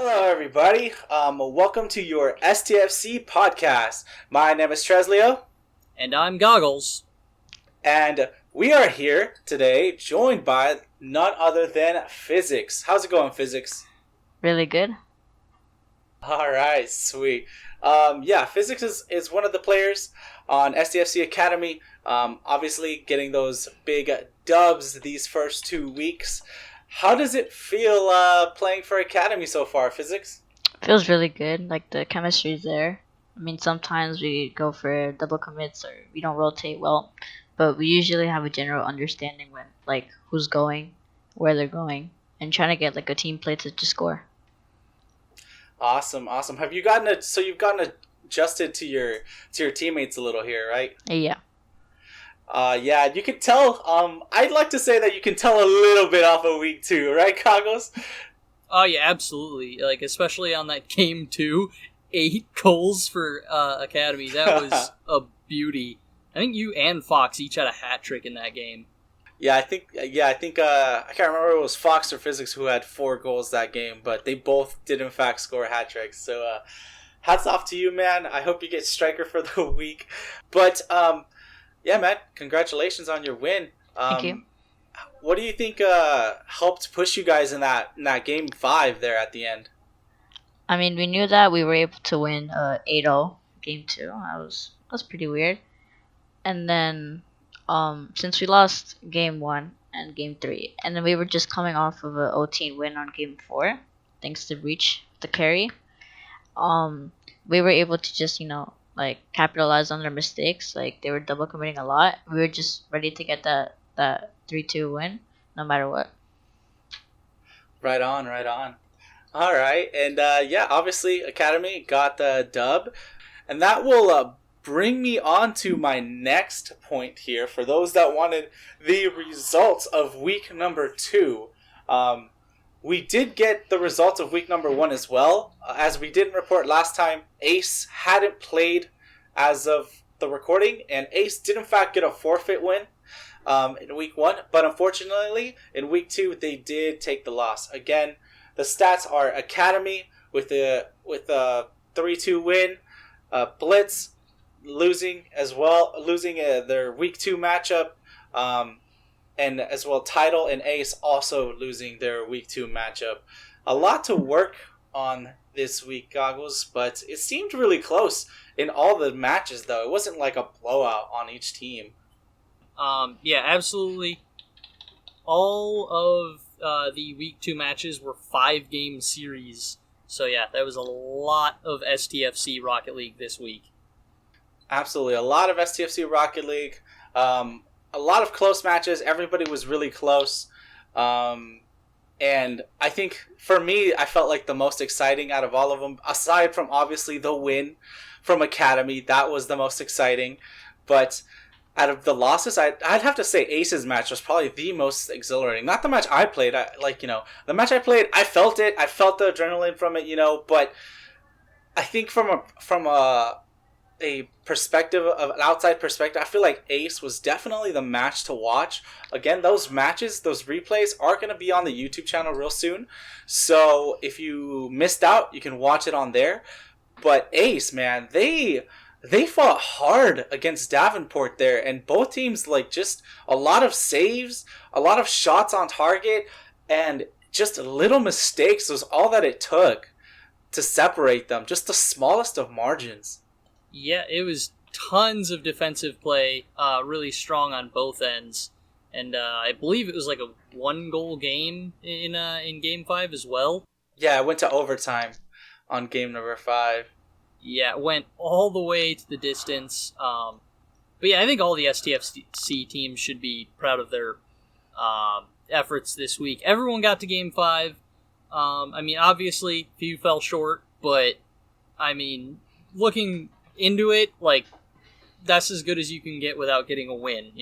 Hello, everybody. Welcome to your STFC podcast. My name is Treslio, And I'm Goggles. and we are here today, joined by none other than Phyzixs. How's it going, Phyzixs? Really good. All right, sweet. Phyzixs is one of the players on STFC Academy. Obviously, getting those big dubs these first 2 weeks. How does it feel playing for Academy so far, Phyzixs? Feels really good. Like the chemistry's there. I mean, sometimes we go for double commits or we don't rotate well, but we usually have a general understanding when like who's going, where they're going, and trying to get like a team play to just score. Awesome. Have you you've gotten adjusted to your teammates a little here, right? Yeah. Yeah, you can tell. I'd like to say that you can tell a little bit off of week 2, right, Cogos? Oh yeah, absolutely. Like especially on that game 2, 8 goals for Academy. That was a beauty. I think you and Fox each had a hat trick in that game. I think. I can't remember if it was Fox or Phyzixs who had 4 goals that game, but they both did in fact score hat tricks. So, hats off to you, man. I hope you get striker for the week. But yeah, man, congratulations on your win. Thank you. What do you think helped push you guys in that game 5 there at the end? I mean, we knew that we were able to win 8-0 game 2. That was pretty weird. And then since we lost game 1 and game 3, and then we were just coming off of a OT win on game 4, thanks to Breach the carry. We were able to just like capitalize on their mistakes. Like they were double committing a lot. We were just ready to get that 3-2 win, no matter what. Right on. All right, and obviously Academy got the dub, and that will bring me on to my next point here. For those that wanted the results of week number 2, we did get the results of week number 1 as well. As we didn't report last time, Ace hadn't played as of the recording, and Ace did in fact get a forfeit win in week 1, but unfortunately in week 2 they did take the loss. Again, the stats are Academy with a 3-2 win, Blitz losing their week 2 matchup, and as well Tidal and Ace also losing their week 2 matchup. A lot to work on this week, Goggles, but it seemed really close in all the matches though. It wasn't like a blowout on each team. Yeah, absolutely. All of the week 2 matches were 5-game series. So yeah, there was a lot of STFC Rocket League this week. Absolutely, a lot of STFC Rocket League. A lot of close matches. Everybody was really close. And I think, for me, I felt like the most exciting out of all of them, aside from, obviously, the win from Academy. That was the most exciting. But out of the losses, I'd have to say Ace's match was probably the most exhilarating. Not the match I played. The match I played, I felt it. I felt the adrenaline from it, But I think from a perspective of an outside perspective, I feel like Ace was definitely the match to watch. Again, those matches, those replays are going to be on the YouTube channel real soon. So if you missed out, you can watch it on there. But Ace, man, they fought hard against Davenport there, and both teams just a lot of saves, a lot of shots on target, and just little mistakes was all that it took to separate them. Just the smallest of margins. Yeah, it was tons of defensive play, really strong on both ends, and I believe it was like a 1-goal game in game 5 as well. Yeah, it went to overtime on game number 5. Yeah, it went all the way to the distance. But yeah, I think all the STFC teams should be proud of their efforts this week. Everyone got to game 5. I mean, obviously, few fell short, but I mean, looking into it, that's as good as you can get without getting a win,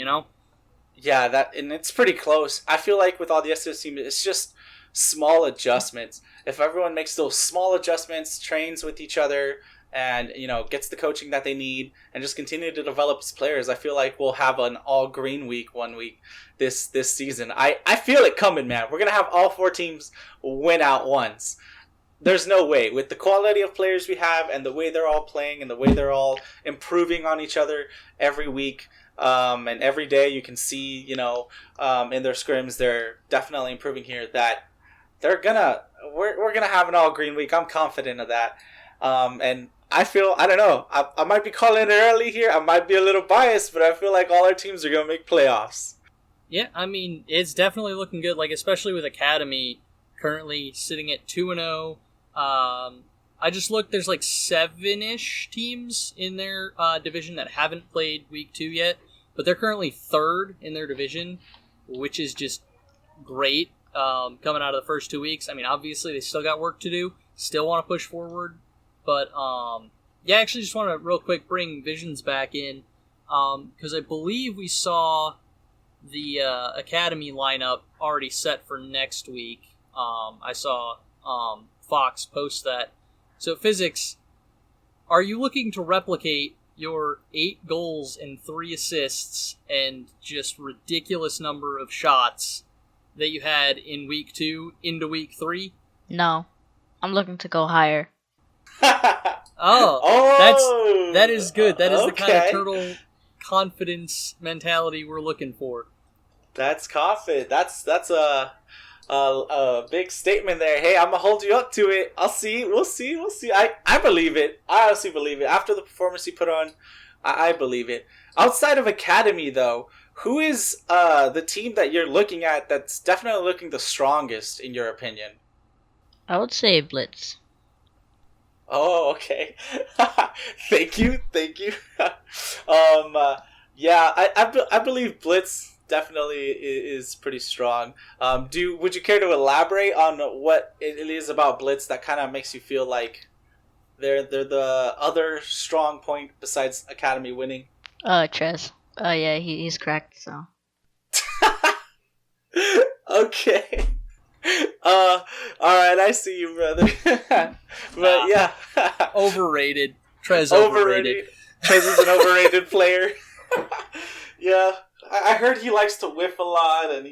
Yeah, and it's pretty close. I feel like with all the STFC, it's just small adjustments. If everyone makes those small adjustments, trains with each other, and gets the coaching that they need, and just continue to develop its players, I feel like we'll have an all green week 1 week this season. I feel it coming, man. We're gonna have all 4 teams win out once. there's no way with the quality of players we have and the way they're all playing and the way they're all improving on each other every week. And every day you can see, in their scrims, they're definitely improving here. That we're gonna have an all green week. I'm confident of that. And I don't know. I might be calling it early here. I might be a little biased, but I feel like all our teams are gonna make playoffs. Yeah, I mean, it's definitely looking good. Like, especially with Academy currently sitting at 2-0. I just looked. There's like 7-ish teams in their division that haven't played week 2 yet, but they're currently 3rd in their division, which is just great. Coming out of the first 2 weeks. I mean, obviously they still got work to do. Still want to push forward, but yeah, I actually just want to real quick bring Visions back in because I believe we saw the Academy lineup already set for next week. I saw Fox post that. So, Phyzixs, are you looking to replicate your 8 goals and 3 assists and just ridiculous number of shots that you had in week 2 into week 3? No, I'm looking to go higher. That is good. That is okay. The kind of turtle confidence mentality we're looking for. That's confident. That's a big statement there. Hey, I'm gonna hold you up to it. I'll see. We'll see. I believe it. I honestly believe it. After the performance he put on, I believe it. Outside of Academy, though, who is the team that you're looking at that's definitely looking the strongest in your opinion? I would say Blitz. Oh, okay. Thank you. Yeah, I believe Blitz definitely is pretty strong. Would you care to elaborate on what it is about Blitz that kind of makes you feel like they're the other strong point besides Academy winning? Trez. Yeah, he's cracked, so. Okay. Alright, I see you, brother. But yeah. Overrated. Trez overrated. Trez is an overrated player. Yeah. I heard he likes to whiff a lot, and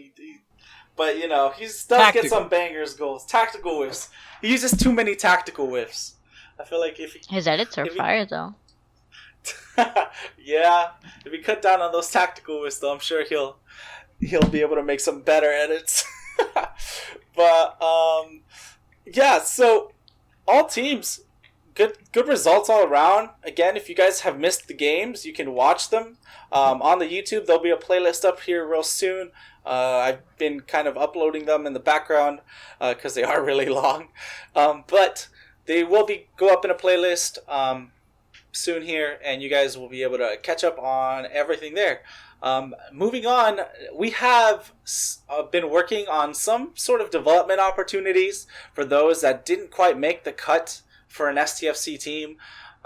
but he does get some bangers goals. Tactical whiffs. He uses too many tactical whiffs. I feel like his edits are fire though. Yeah, if he cut down on those tactical whiffs, though, I'm sure he'll be able to make some better edits. But yeah. So all teams, good results all around. Again, if you guys have missed the games, you can watch them on the YouTube. There'll be a playlist up here real soon. I've been kind of uploading them in the background because they are really long. But they will go up in a playlist soon here, and you guys will be able to catch up on everything there. Moving on, we have been working on some sort of development opportunities for those that didn't quite make the cut for an STFC team.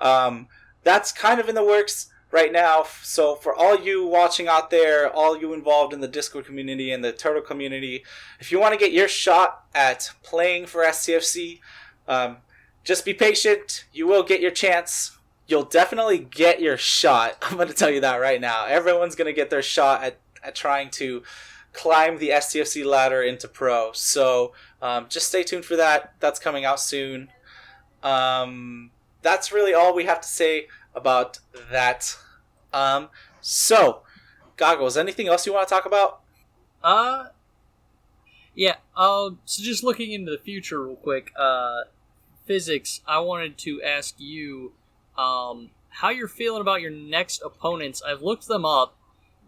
That's kind of in the works right now. So for all you watching out there, all you involved in the Discord community and the Turtle community, if you want to get your shot at playing for STFC, just be patient. You will get your chance. You'll definitely get your shot. I'm going to tell you that right now. Everyone's going to get their shot at trying to climb the STFC ladder into pro. So just stay tuned for that. That's coming out soon. That's really all we have to say about that. So, Goggles, anything else you want to talk about? Yeah. So just looking into the future real quick, Phyzixs, I wanted to ask you how you're feeling about your next opponents. I've looked them up.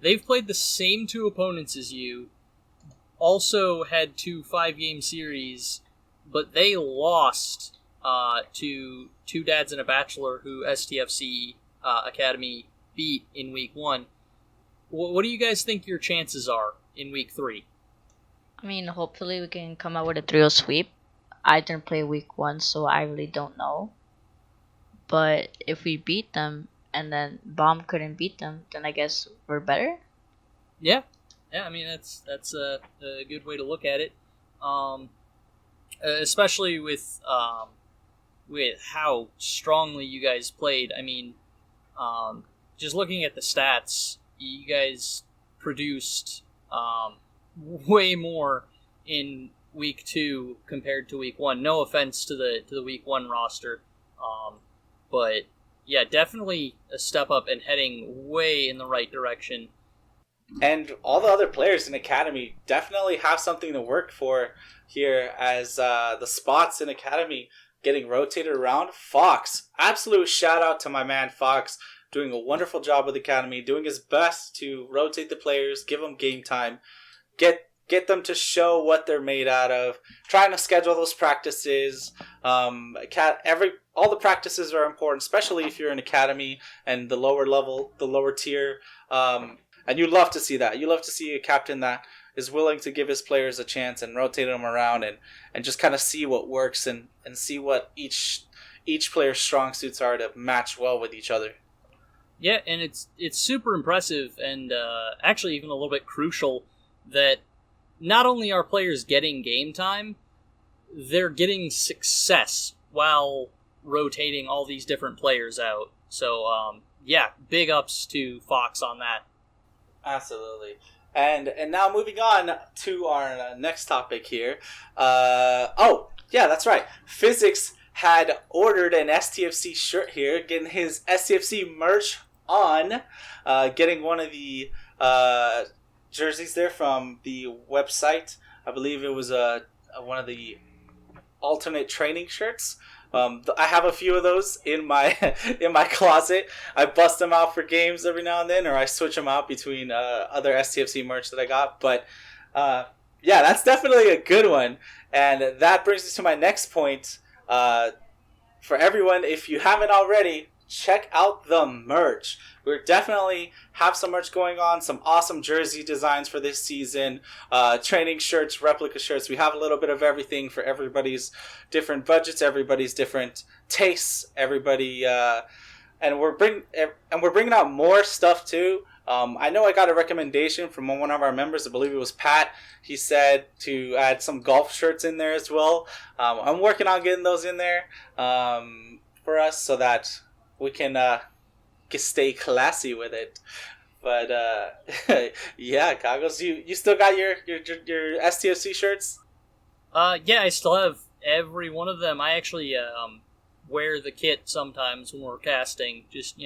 They've played the same 2 opponents as you, also had 2 5-game series, but they lost to 2 Dads and a Bachelor who STFC Academy beat in week 1. What do you guys think your chances are in week 3? I mean, hopefully we can come out with a 3-0 sweep. I didn't play week 1, so I really don't know. But if we beat them and then Bomb couldn't beat them, then I guess we're better. Yeah. I mean that's a good way to look at it. Especially with how strongly you guys played. I mean, just looking at the stats, you guys produced way more in week 2 compared to week 1. No offense to the week 1 roster, but yeah, definitely a step up and heading way in the right direction. And all the other players in Academy definitely have something to work for here, as the spots in Academy getting rotated around. Fox, absolute shout out to my man Fox, doing a wonderful job with Academy, doing his best to rotate the players, give them game time, get them to show what they're made out of, trying to schedule those practices. All the practices are important, especially if you're in Academy and the lower level, the lower tier. And you love to see that. You love to see a captain that is willing to give his players a chance and rotate them around and just kind of see what works and see what each player's strong suits are to match well with each other. Yeah, and it's super impressive and actually even a little bit crucial that not only are players getting game time, they're getting success while rotating all these different players out. So, yeah, big ups to Fox on that. Absolutely. And now moving on to our next topic here. Oh, yeah, that's right. Phyzixs had ordered an STFC shirt here, getting his STFC merch on, getting one of the jerseys there from the website. I believe it was one of the alternate training shirts. I have a few of those in my closet. I bust them out for games every now and then, or I switch them out between other STFC merch that I got. But yeah, that's definitely a good one. And that brings us to my next point. For everyone, if you haven't already, check out the merch. We're definitely have some merch going on, some awesome jersey designs for this season, training shirts, replica shirts. We have a little bit of everything for everybody's different budgets, everybody's different tastes, everybody, and we're bringing out more stuff too. I know I got a recommendation from one of our members. I believe it was Pat. He said to add some golf shirts in there as well. I'm working on getting those in there for us so that we can stay classy with it. But yeah, Goggles, you still got your STFC shirts? Yeah, I still have every one of them. I actually wear the kit sometimes when we're casting. Just,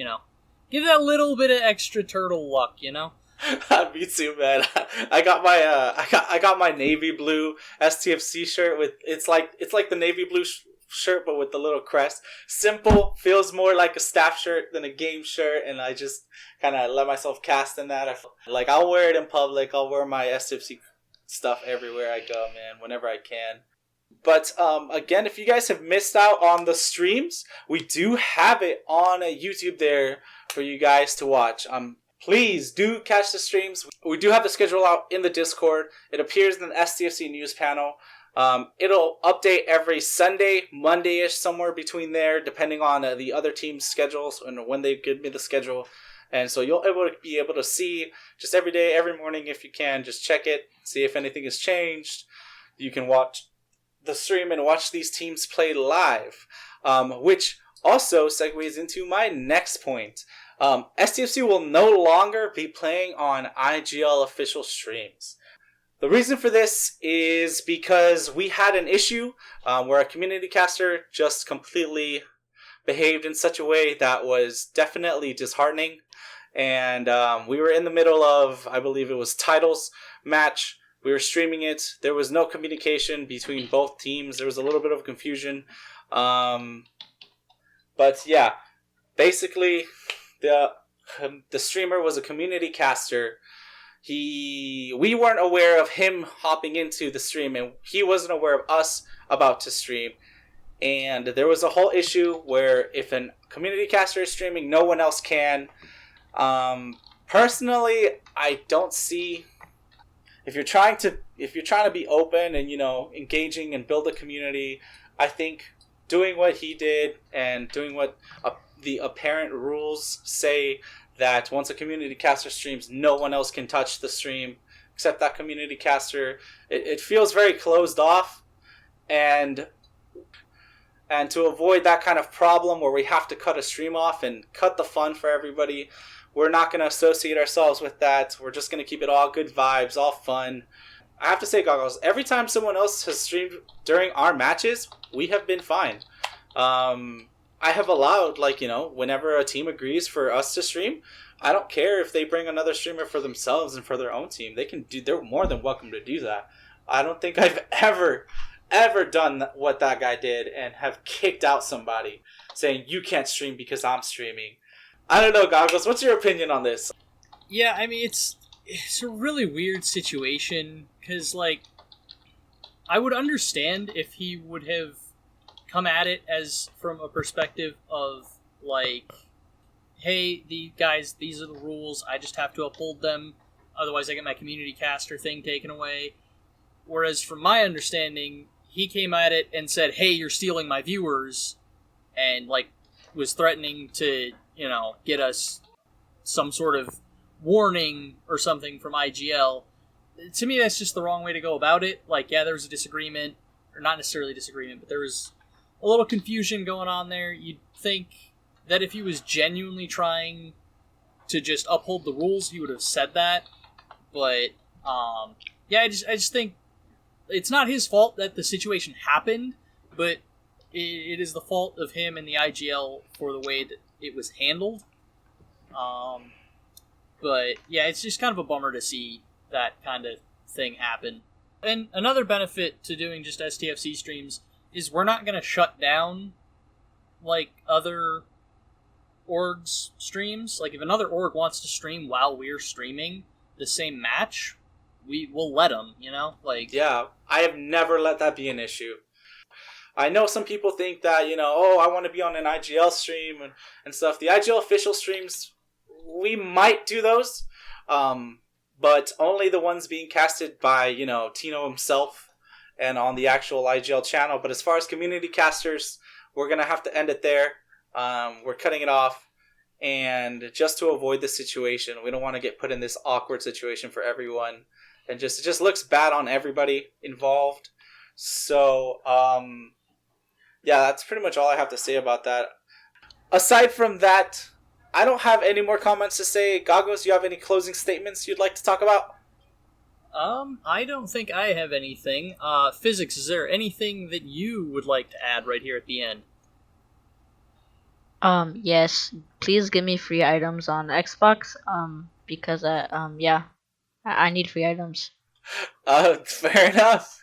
give that little bit of extra turtle luck, Me too, man. I got my navy blue STFC shirt with it's like the navy blue shirt but with the little crest. Simple, feels more like a staff shirt than a game shirt, and I just kind of let myself cast in that. I'll wear it in public. I'll wear my STFC stuff everywhere I go, man, whenever I can. But again, if you guys have missed out on the streams, we do have it on YouTube there for you guys to watch. Please do catch the streams. We do have the schedule out in the Discord. It appears in the STFC news panel. It'll update every Sunday, Monday-ish, somewhere between there, depending on the other team's schedules and when they give me the schedule. And so you'll be able to see just every day, every morning if you can. Just check it, see if anything has changed. You can watch the stream and watch these teams play live, which also segues into my next point. STFC will no longer be playing on IGL official streams. The reason for this is because we had an issue where a community caster just completely behaved in such a way that was definitely disheartening. And we were in the middle of, I believe it was titles match. We were streaming it. There was no communication between both teams. There was a little bit of confusion. But yeah, basically the streamer was a community caster. We weren't aware of him hopping into the stream, and he wasn't aware of us about to stream. And there was a whole issue where if a community caster is streaming, no one else can. Personally, I don't see, if you're trying to be open and engaging and build a community, I think doing what he did and doing what the apparent rules say, that once a community caster streams, no one else can touch the stream except that community caster. It feels very closed off, and to avoid that kind of problem where we have to cut a stream off and cut the fun for everybody, we're not going to associate ourselves with that. We're just going to keep it all good vibes, all fun. I have to say, Goggles, every time someone else has streamed during our matches, we have been fine. I have allowed, like, whenever a team agrees for us to stream, I don't care if they bring another streamer for themselves and for their own team. They're more than welcome to do that. I don't think I've ever done what that guy did and have kicked out somebody saying, you can't stream because I'm streaming. I don't know, Goggles, what's your opinion on this? Yeah, I mean, it's a really weird situation, because, like, I would understand if he would have come at it as from a perspective of, like, hey, these are the rules, I just have to uphold them, otherwise I get my community caster thing taken away. Whereas, from my understanding, he came at it and said, hey, you're stealing my viewers, and, like, was threatening to, get us some sort of warning or something from IGL. To me, that's just the wrong way to go about it. Like, yeah, there was a disagreement, or not necessarily disagreement, but there was a little confusion going on there. You'd think that if he was genuinely trying to just uphold the rules, he would have said that. But, yeah, I just think it's not his fault that the situation happened, but it is the fault of him and the IGL for the way that it was handled. But, yeah, it's just kind of a bummer to see that kind of thing happen. And another benefit to doing just STFC streams is we're not going to shut down, like, other orgs' streams. Like, if another org wants to stream while we're streaming the same match, we'll let them, Like, yeah, I have never let that be an issue. I know some people think that, I want to be on an IGL stream and stuff. The IGL official streams, we might do those, but only the ones being casted by, Tino himself and on the actual IGL channel. But as far as community casters, we're going to have to end it there. We're cutting it off. And just to avoid this situation, we don't want to get put in this awkward situation for everyone. And it just looks bad on everybody involved. So, yeah, that's pretty much all I have to say about that. Aside from that, I don't have any more comments to say. Goggles, you have any closing statements you'd like to talk about? I don't think I have anything. Phyzixs, is there anything that you would like to add right here at the end? Yes, please give me free items on Xbox, because I need free items. Fair enough.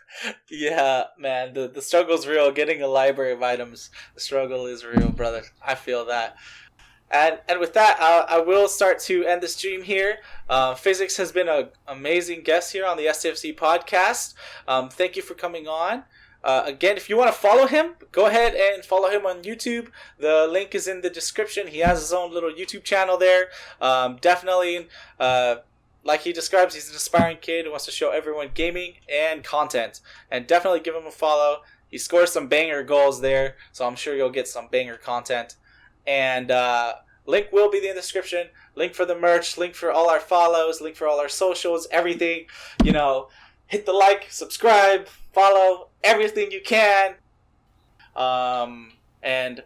Yeah, man, the struggle's real. Getting a library of items, the struggle is real, brother. I feel that. And with that, I will start to end the stream here. Phyzixs has been an amazing guest here on the STFC podcast. Thank you for coming on. Again, if you want to follow him, go ahead and follow him on YouTube. The link is in the description. He has his own little YouTube channel there. Definitely, like he describes, he's an aspiring kid who wants to show everyone gaming and content. And definitely give him a follow. He scores some banger goals there, so I'm sure you'll get some banger content. And link will be in the description. Link for the merch, link for all our follows, link for all our socials, everything. Hit the like, subscribe, follow, everything you can. And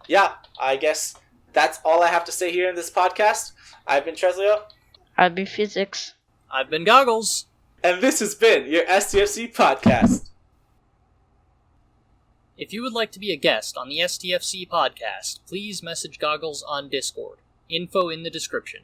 yeah, I guess that's all I have to say here in this podcast. I've been Treslio. I've been Phyzixs. I've been Goggles. And this has been your STFC podcast. If you would like to be a guest on the STFC podcast, please message Goggles on Discord. Info in the description.